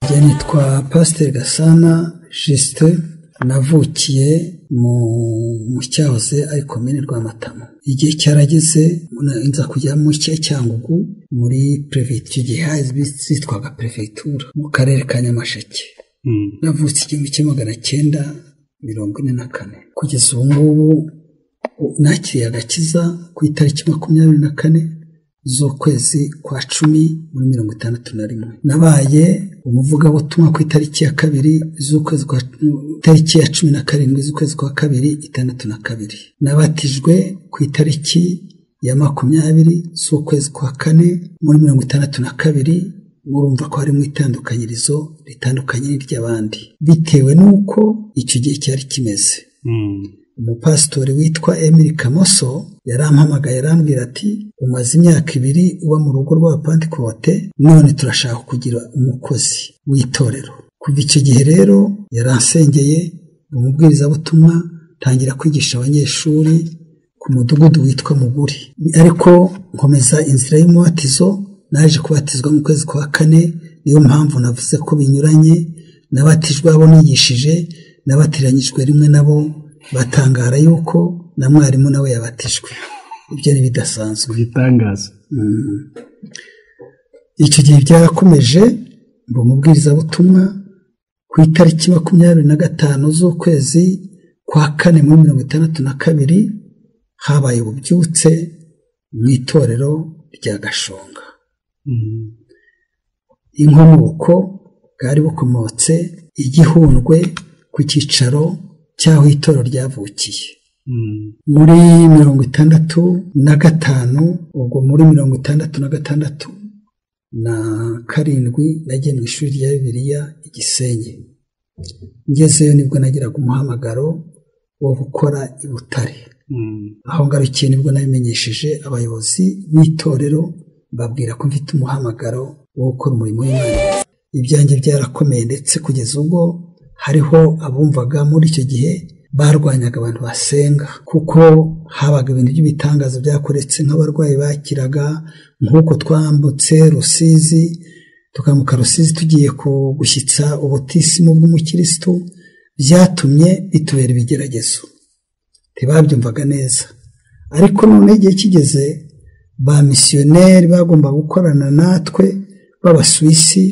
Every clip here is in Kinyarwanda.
Njye nitwa Pasiteri Gasana Justin, navukiye mu cyahoze ari komine Rwamatamo. Igihe cyarageze nza kujya mu Cyangugu muri prefecture, igihe zitwaga prefecture mu karere ka Nyamasheke. Navutse 1944. Kugeza ubu ngubu nakiriye agakiza ku itariki 24 z'ukwezi kwa 10 muri 1961. Nabaye umuvugabutumwa ku itariki ya 2 z'ukwezi kwa tariki ya 17 z'ukwezi kwa 2062. Nabatijwe ku itariki ya 20 z'ukwezi kwa 4 muri 1962. Murumva ko hari mu itandukanyirizo ritandukanye n'iry'abandi bitewe nuko icyo gihe cyari kimeze. Umupasitori witwa Emile Kamoso yarampamagaye arambwira ati umaze imyaka 2 uba mu rugo rwa Pentecote, none turashaka kugira umukozi w'itorero. Kuva icyo gihe rero yaransengeye umubwirizabutumwa, tangira kwigisha abanyeshuri ku mudugudu witwa Muguri, ariko nkomeza inzira y'umubatizo. Naje kubatizwa mu kwezi kwa 4, niyo mpamvu navuze ko binyuranye. Nabatijwe abo nigishije, nabatiranyijwe rimwe nabo batangara yuko na mwarimu nawe yabatijwe. Ibyo ni bidasanzwe, bitangaza. Icyo gihe byarakomeje ngo mubwirizabutumwa ku itariki 25 z'ukwezi kwa 4 muri 1962 habaye ububyutse mu itorero rya Gashonga. Inkomoko bwari bukomotse igihundwe ku cyicaro cyaho itorero ryavukiye muri 65. ubwo muri 66 na 7 nagiye mu ishuri rya Bibiliya i Gisenyi. Ngezeyo nibwo nagiraga umuhamagaro wo gukora i Butare. Aho ngarukiye nibwo nabimenyesheje abayobozi b'itorero, babwira ko mfite umuhamagaro wo gukora umurimo w'Imana. Ibyanjye byarakomeye ndetse kugeza ubwo hariho abumvaga muri icyo gihe barwanyaga abantu basenga, kuko habaga ibintu by'ibitangazo byakoretse nk'abarwayi bakiraga, nk'uko twambutse Rusizi, tukamuka Rusizi tugiye gushyitsa ubutisimu bw'umukristo, byatumye bitubera ibigeragezo. Ntibabyumvaga neza, ariko none igihe kigeze ba missionnaire bagomba gukorana natwe b'Abasuwisi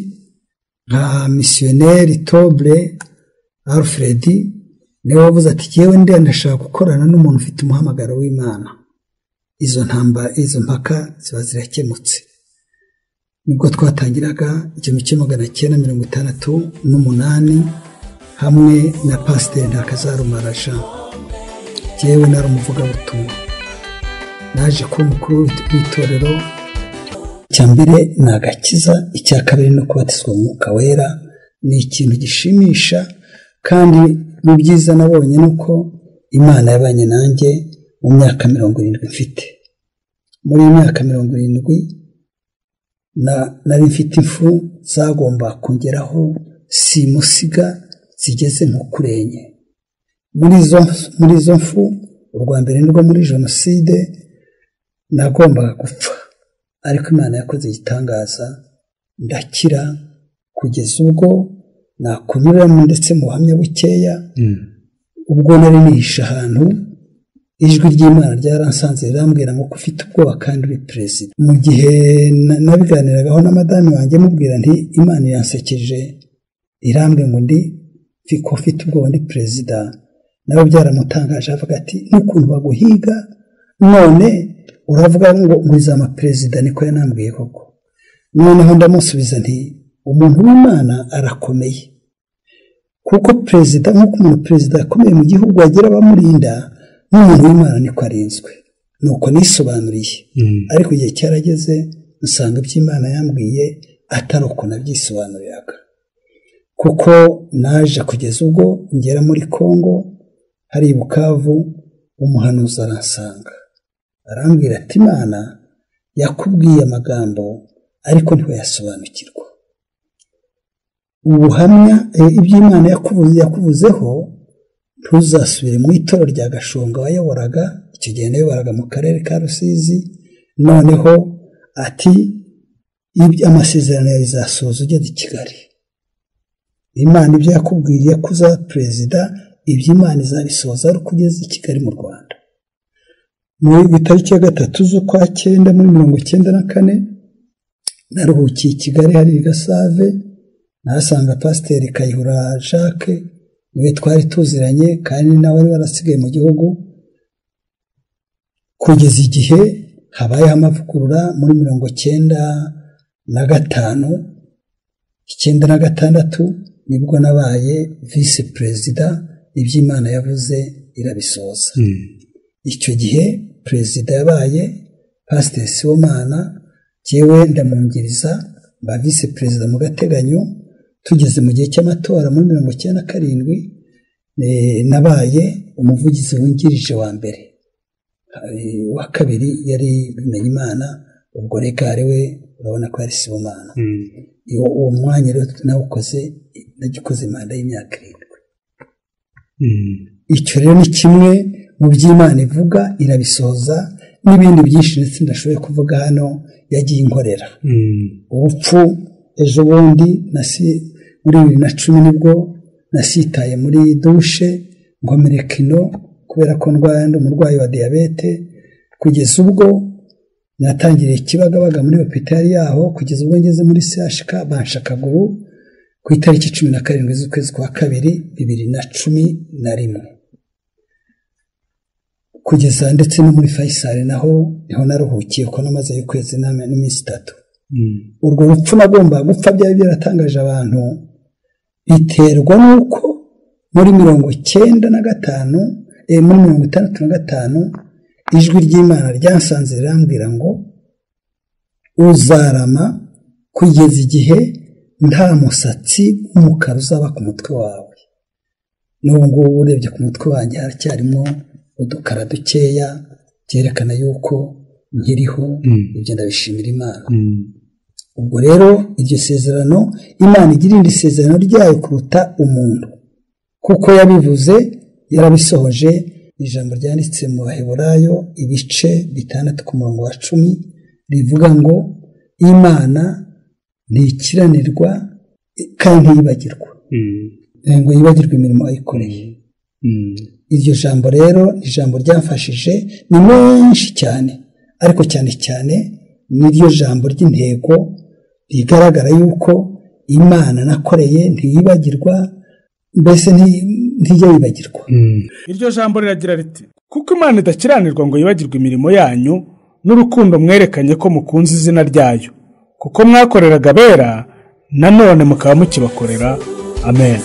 nka missionnaire Toble Alfred, niwe wavuze ati yewe ndashaka gukorana n'umuntu ufite umuhamagaro w'Imana. Izo mpaka ziba zirakemutse. Nibwo twatangiraga 1968 hamwe na Pasiteri Ntakazarumarara Jean. Yewe nari umuvugabutumwa, naje kuba umukuru w'itorero. Icya mbere ni agakiza, icya kabiri no kubatizwa mu Mwuka Wera. Ni ikintu gishimisha kandi mu byiza nabonye nuko Imana yabanye nanjye mu myaka 70 mfite. Muri myaka 70 nari mfite ifu zagomba kongeraho simusiga zigeze nko kurenye. Muri izo mfu urwa mbere nirwo muri jenoside nagombaga gupfa, ariko Imana yakoze igitangaza ndakira. Kugeza ubwo nakunyuramo ndetse mu buhamya bukeya. Ubwo nari nihisha ahantu, ijwi ry'Imana ryaransanze rirambwira ngo ufite ubwoba kandi uri perezida. Mu gihe nabiganiragaho na madame wanjye mubwira nti Imana yansekeje irambwe ngo ufite ubwoba ndi perezida, nawe byaramutangaje. Avuga ati n'ukuntu baguhiga none uravuga ngo ngwizama perezida. Niko yanambwiye koko. Noneho ndamusubiza nti umuntu w'Imana arakomeye, kuko perezida nk'uko umuntu perezida akomeye mu gihugu agira abamurinda, n'umuntu w'Imana niko arinzwe. Nuko nisobanuriye, ariko igihe cyarageze usanga iby'Imana yambwiye atari uko nabyisobanuriraga, kuko naje kugeza ubwo ngera muri Kongo, hari i Bukavu, umuhanuzi aransanga arambwira ati Imana yakubwiye amagambo ariko ntiwayasobanukirwa. Ubuhamya iby'Imana yakuvuzeho ntuzasubire mu itorero rya Gashonga wayoboraga. Icyo gihe nayoboraga mu karere ka Rusizi. Noneho ati amasezerano yawe izasoza ugeze i Kigali. Imana ibyo yakubwiriye ko uzaba perezida, ibyo Imana izabisohoza ari uko ugeze i Kigali mu Rwanda. Mu itariki ya 3 z'ukwa 9 muri 1994 naruhukiye i Kigali hari i Gasave, nahasanga Pasiteri Kayihura Jacques, niwe twari tuziranye kandi nawe wari warasigaye mu gihugu, kugeza igihe habayeho amavugurura muri 1995, 1996 nibwo nabaye visi perezida, iby'Imana yavuze irabisohoza. Icyo gihe perezida yabaye Pasiteri Sibomana, jyewe ndamwungiriza ba visi perezida mu gateganyo. Tugeze mu gihe cy'amatora muri 1997 nabaye umuvugizi wungirije wa mbere, wa kabiri yari Bimenyimana, ubwo reka ari we urabona ko yari Sibomana. Uwo mwanya rero nawukoze, nagikoze manda y'imyaka 7. Icyo rero ni kimwe mu by'Imana ivuga irabisohoza, n'ibindi byinshi ndetse ndashoboye kuvuga hano yagiye inkorera. Ubupfu ejo bundi muri 2010 nibwo nasitaye muri dushe nkomereka ino kubera ko ndwara umurwayi wa diyabete, kugeza ubwo natangiriye Kibagabaga muri hopitali yaho, kugeza ubwo ngeze muri CHK bansha akaguru ku itariki 17 z'ukwezi kwa 2 2011, kugeza ndetse no muri Faisal naho niho naruhukiye ko namaze y'ukwezi n'iminsi 3. Urwo rupfu nagomba gupfa byari byaratangaje abantu, biterwa nuko muri 1995 muri 1965 ijwi ry'Imana ryansanze rirambwira ngo uzarama kugeza igihe nta musatsi w'umukara uzaba ku mutwe wawe. N'ubu ngubu urebye ku mutwe wanjye haracyarimo udukara dukeya, byerekana yuko nkiriho. Ibyo ndabishimira Imana. Ubwo rero iryo sezerano, Imana igira irindi sezerano ryayo kuruta umuntu, kuko yabivuze yarabisohoje. Ijambo ryanditse mu Baheburayo ibice 6 ku murongo wa 10 rivuga ngo Imana ntikiranirwa kandi ntiyibagirwa, ngo yibagirwe imirimo ayikoreye. Iryo jambo rero ni ijambo ryamfashije, ni menshi cyane, ariko cyane cyane niryo jambo ry'intego rigaragara yuko Imana nakoreye ntiyibagirwa, mbese ntijya yibagirwa. Iryo jambo riragira riti kuko Imana idakiranirwa ngo yibagirwe imirimo yanyu n'urukundo mwerekanye ko mukunze izina ryayo, kuko mwakoreraga abera nanone mukaba mukibakorera. Amen.